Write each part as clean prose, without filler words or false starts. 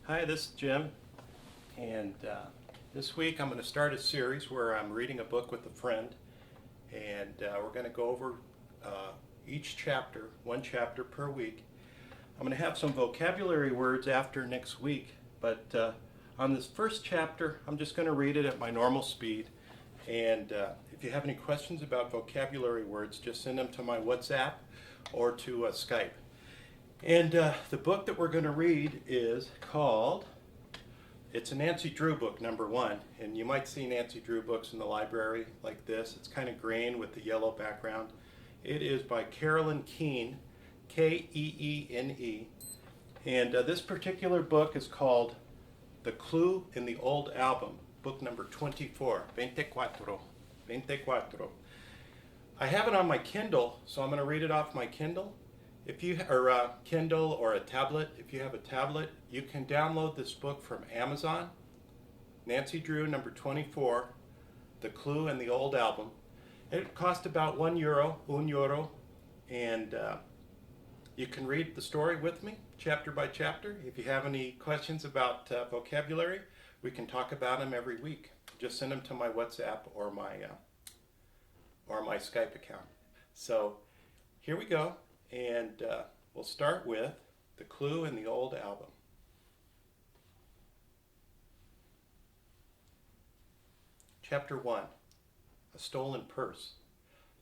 Hi, this is Jim, and this week I'm going to start a series where I'm reading a book with a friend, and we're going to go over each chapter, one chapter per week. I'm going to have some vocabulary words after next week, but on this first chapter, I'm just going to read it at my normal speed, and if you have any questions about vocabulary words, just send them to my WhatsApp or to Skype. And the book that we're going to read is called, it's a Nancy Drew book, number one. And you might see Nancy Drew books in the library like this. It's kind of green with the yellow background. It is by Carolyn Keene, Keene. And this particular book is called The Clue in the Old Album, book number 24, 24. I have it on my Kindle, so I'm going to read it off my Kindle. If you or Kindle or a tablet, if you have a tablet, you can download this book from Amazon. Nancy Drew, number 24, The Clue in the Old Album. It cost about €1, and you can read the story with me, chapter by chapter. If you have any questions about vocabulary, we can talk about them every week. Just send them to my WhatsApp or my Skype account. So here we go. And we'll start with The Clue in the Old Album. Chapter 1, A Stolen Purse.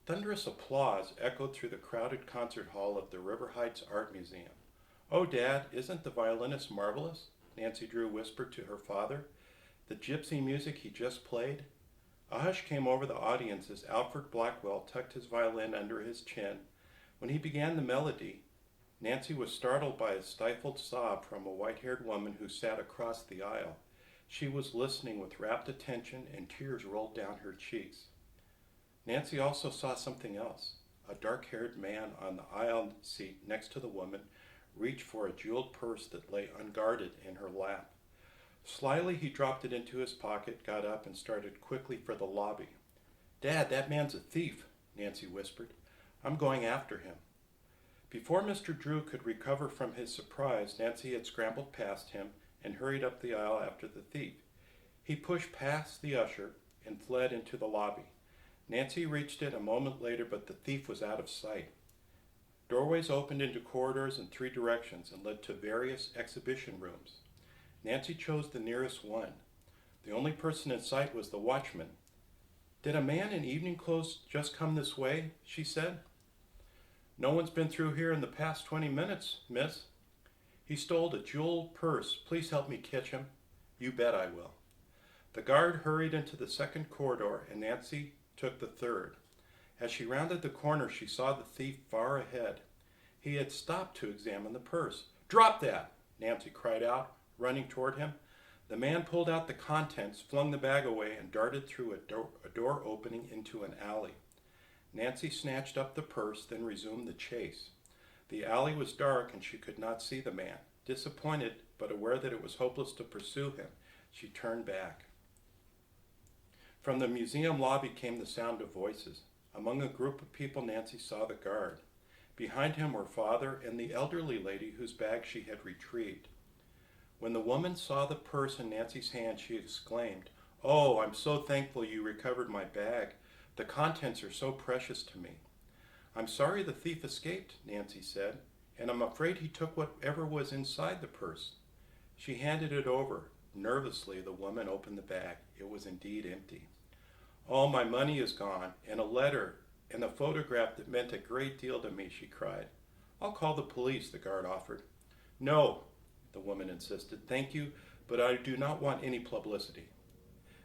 Thunderous applause echoed through the crowded concert hall of the River Heights Art Museum. "Oh, Dad, isn't the violinist marvelous?" Nancy Drew whispered to her father. "The gypsy music he just played?" A hush came over the audience as Alfred Blackwell tucked his violin under his chin. When he began the melody, Nancy was startled by a stifled sob from a white-haired woman who sat across the aisle. She was listening with rapt attention, and tears rolled down her cheeks. Nancy also saw something else. A dark-haired man on the aisle seat next to the woman reached for a jeweled purse that lay unguarded in her lap. Slyly, he dropped it into his pocket, got up, and started quickly for the lobby. "Dad, that man's a thief," Nancy whispered. "I'm going after him." Before Mr. Drew could recover from his surprise, Nancy had scrambled past him and hurried up the aisle after the thief. He pushed past the usher and fled into the lobby. Nancy reached it a moment later, but the thief was out of sight. Doorways opened into corridors in three directions and led to various exhibition rooms. Nancy chose the nearest one. The only person in sight was the watchman. "Did a man in evening clothes just come this way?" she said. "No one's been through here in the past 20 minutes, miss." "He stole a jeweled purse. Please help me catch him." "You bet I will." The guard hurried into the second corridor, and Nancy took the third. As she rounded the corner, she saw the thief far ahead. He had stopped to examine the purse. "Drop that!" Nancy cried out, running toward him. The man pulled out the contents, flung the bag away, and darted through a door opening into an alley. Nancy snatched up the purse, then resumed the chase. The alley was dark and she could not see the man. Disappointed, but aware that it was hopeless to pursue him, she turned back. From the museum lobby came the sound of voices. Among a group of people, Nancy saw the guard. Behind him were father and the elderly lady whose bag she had retrieved. When the woman saw the purse in Nancy's hand, she exclaimed, "Oh, I'm so thankful you recovered my bag. The contents are so precious to me." "I'm sorry the thief escaped," Nancy said, "and I'm afraid he took whatever was inside the purse." She handed it over. Nervously, the woman opened the bag. It was indeed empty. "All my money is gone, and a letter, and a photograph that meant a great deal to me," she cried. "I'll call the police," the guard offered. "No," the woman insisted. "Thank you, but I do not want any publicity."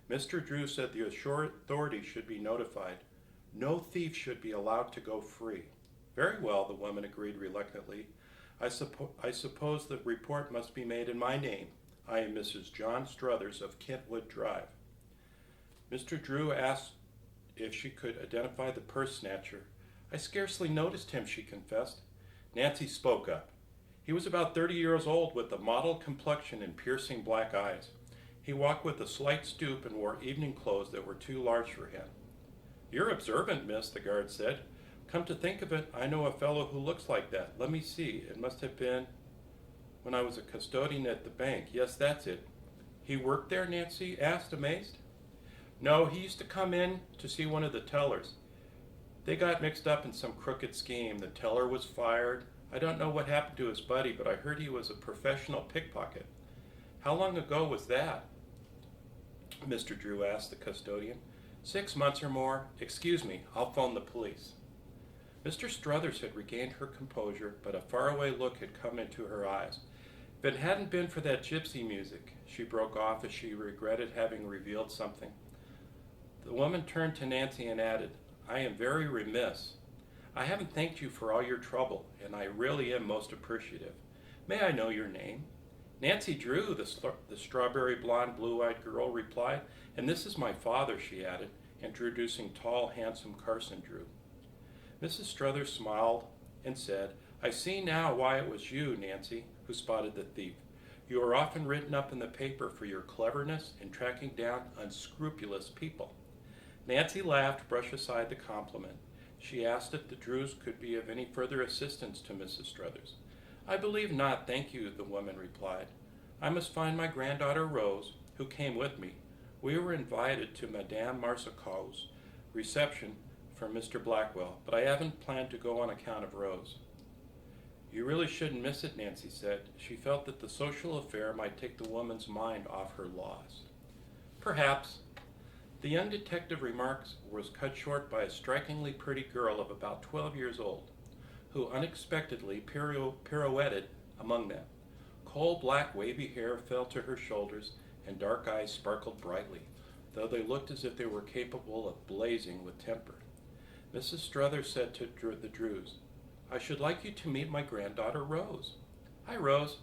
Mr. Drew said the authorities should be notified. No thief should be allowed to go free. "Very well," the woman agreed reluctantly. I suppose the report must be made in my name. I am Mrs. John Struthers of Kentwood Drive." Mr. Drew asked if she could identify the purse snatcher. "I scarcely noticed him," she confessed. Nancy spoke up. "He was about 30 years old, with a mottled complexion and piercing black eyes. He walked with a slight stoop and wore evening clothes that were too large for him." "You're observant, miss," the guard said. "Come to think of it, I know a fellow who looks like that. Let me see, it must have been..." when I was a custodian at the bank. Yes, that's it. He worked there? Nancy asked, amazed. No, he used to come in to see one of the tellers. They got mixed up in some crooked scheme. The teller was fired. I don't know what happened to his buddy, but I heard he was a professional pickpocket. How long ago was that? Mr. Drew asked the custodian. 6 months or more. Excuse me, I'll phone the police. Mr. Struthers had regained her composure, but a faraway look had come into her eyes. If it hadn't been for that gypsy music, she broke off as she regretted having revealed something. The woman turned to Nancy and added, I am very remiss. I haven't thanked you for all your trouble, and I really am most appreciative. May I know your name? Nancy Drew, the strawberry blonde, blue-eyed girl replied, and this is my father, she added, introducing tall, handsome Carson Drew. Mrs. Struthers smiled and said, I see now why it was you, Nancy, who spotted the thief. You are often written up in the paper for your cleverness in tracking down unscrupulous people. Nancy laughed, brushed aside the compliment. She asked if the Drews could be of any further assistance to Mrs. Struthers. I believe not, thank you, the woman replied. I must find my granddaughter Rose, who came with me. We were invited to Madame Marco's reception for Mr. Blackwell, but I haven't planned to go on account of Rose. You really shouldn't miss it, Nancy said. She felt that the social affair might take the woman's mind off her loss. Perhaps. The young detective remarks was cut short by a strikingly pretty girl of about 12 years old, who unexpectedly pirouetted among them. Coal-black wavy hair fell to her shoulders, and dark eyes sparkled brightly, though they looked as if they were capable of blazing with temper. Mrs. Struthers said to the Drews, I should like you to meet my granddaughter Rose. Hi, Rose.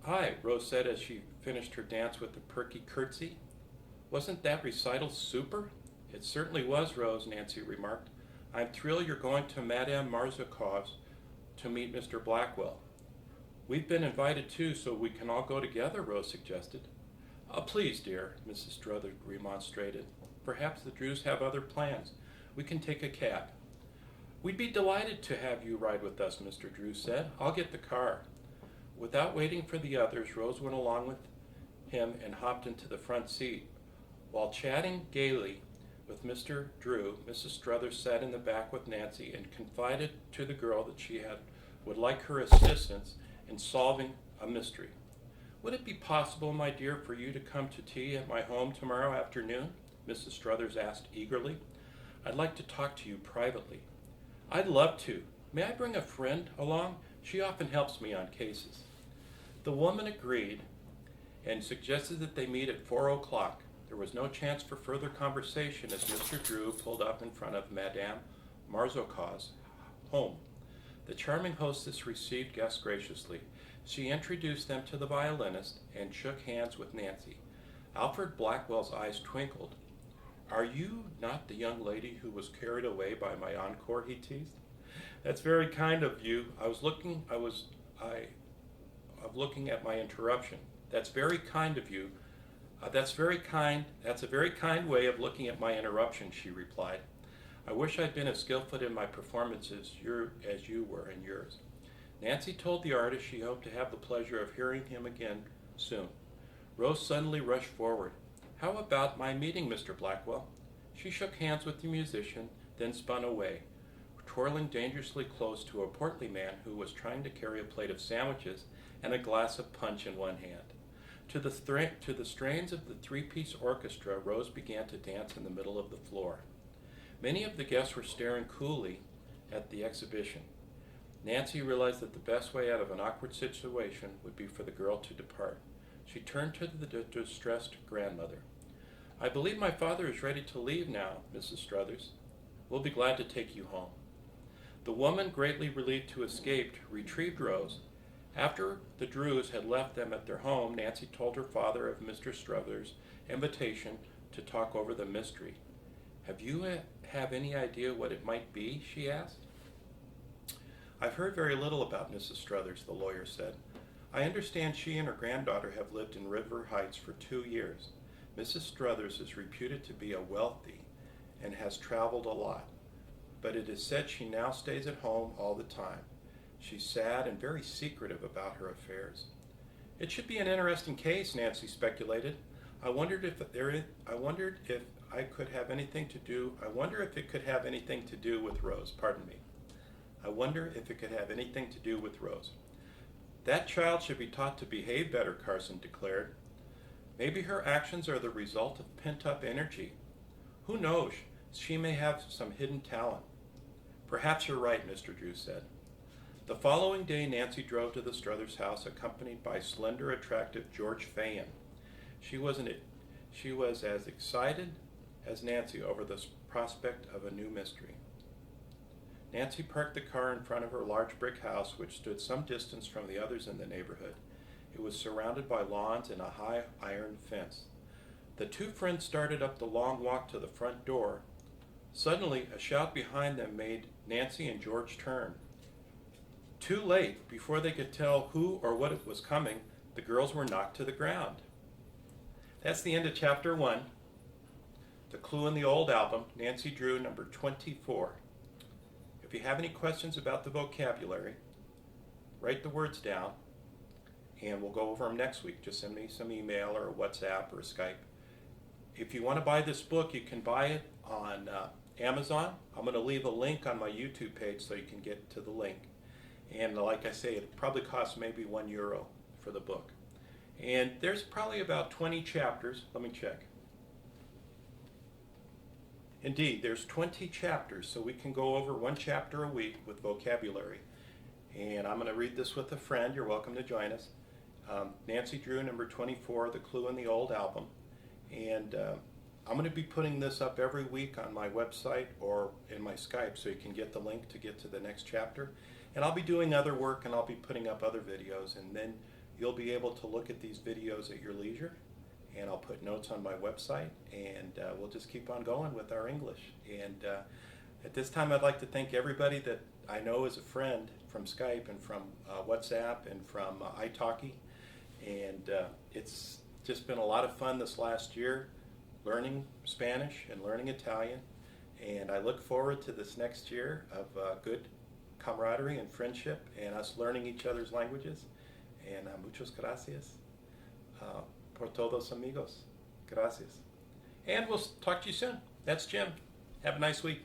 Hi, Rose said as she finished her dance with a perky curtsy. Wasn't that recital super? It certainly was, Rose, Nancy remarked. I'm thrilled you're going to Madame Marco's to meet Mr. Blackwell. We've been invited too, so we can all go together, Rose suggested. Oh, please, dear, Mrs. Struthers remonstrated. Perhaps the Drews have other plans. We can take a cab. We'd be delighted to have you ride with us, Mr. Drew said. I'll get the car. Without waiting for the others, Rose went along with him and hopped into the front seat. While chatting gaily with Mr. Drew, Mrs. Struthers sat in the back with Nancy and confided to the girl that she would like her assistance in solving a mystery. Would it be possible, my dear, for you to come to tea at my home tomorrow afternoon? Mrs. Struthers asked eagerly. I'd like to talk to you privately. I'd love to. May I bring a friend along? She often helps me on cases. The woman agreed and suggested that they meet at 4 o'clock. There was no chance for further conversation as Mr. Drew pulled up in front of Madame Marco's home. The charming hostess received guests graciously. She introduced them to the violinist and shook hands with Nancy. Alfred Blackwell's eyes twinkled. Are you not the young lady who was carried away by my encore, he teased. That's very kind of you. I was looking at my interruption. That's very kind of you. That's a very kind way of looking at my interruption, she replied. I wish I'd been as skillful in my performances as you were in yours. Nancy told the artist she hoped to have the pleasure of hearing him again soon. Rose suddenly rushed forward. How about my meeting Mr. Blackwell? She shook hands with the musician, then spun away, twirling dangerously close to a portly man who was trying to carry a plate of sandwiches and a glass of punch in one hand. To the strains of the three-piece orchestra, Rose began to dance in the middle of the floor. Many of the guests were staring coolly at the exhibition. Nancy realized that the best way out of an awkward situation would be for the girl to depart. She turned to the distressed grandmother. I believe my father is ready to leave now, Mrs. Struthers. We'll be glad to take you home. The woman, greatly relieved to escape, retrieved Rose. After the Drews had left them at their home, Nancy told her father of Mr. Struthers' invitation to talk over the mystery. Have you have any idea what it might be? She asked. I've heard very little about Mrs. Struthers, the lawyer said. I understand she and her granddaughter have lived in River Heights for 2 years. Mrs. Struthers is reputed to be a wealthy and has traveled a lot, but it is said she now stays at home all the time. She's sad and very secretive about her affairs. It should be an interesting case, Nancy speculated. I wondered if I could have anything to do. I wonder if it could have anything to do with Rose. Pardon me. I wonder if it could have anything to do with Rose. That child should be taught to behave better, Carson declared. Maybe her actions are the result of pent-up energy. Who knows? She may have some hidden talent. Perhaps you're right, Mr. Drew said. The following day, Nancy drove to the Struthers house accompanied by slender, attractive George Fayan. She was as excited as Nancy over the prospect of a new mystery. Nancy parked the car in front of her large brick house, which stood some distance from the others in the neighborhood. It was surrounded by lawns and a high iron fence. The two friends started up the long walk to the front door. Suddenly, a shout behind them made Nancy and George turn. Too late. Before they could tell who or what was coming, the girls were knocked to the ground. That's the end of chapter 1. The Clue in the Old Album, Nancy Drew, number 24. If you have any questions about the vocabulary, write the words down, and we'll go over them next week. Just send me some email or WhatsApp or Skype. If you want to buy this book, you can buy it on Amazon. I'm going to leave a link on my YouTube page so you can get to the link. And like I say, it probably costs maybe €1 for the book. And there's probably about 20 chapters. Let me check. Indeed, there's 20 chapters, so we can go over one chapter a week with vocabulary. And I'm going to read this with a friend. You're welcome to join us. Nancy Drew, number 24, The Clue in the Old Album. And I'm going to be putting this up every week on my website or in my Skype so you can get the link to get to the next chapter. And I'll be doing other work, and I'll be putting up other videos, and then you'll be able to look at these videos at your leisure. And I'll put notes on my website, and we'll just keep on going with our English. And at this time, I'd like to thank everybody that I know as a friend from Skype and from WhatsApp and from italki. And it's just been a lot of fun this last year learning Spanish and learning Italian. And I look forward to this next year of good camaraderie and friendship and us learning each other's languages. And muchas gracias. Por todos amigos. Gracias. And we'll talk to you soon. That's Jim. Have a nice week.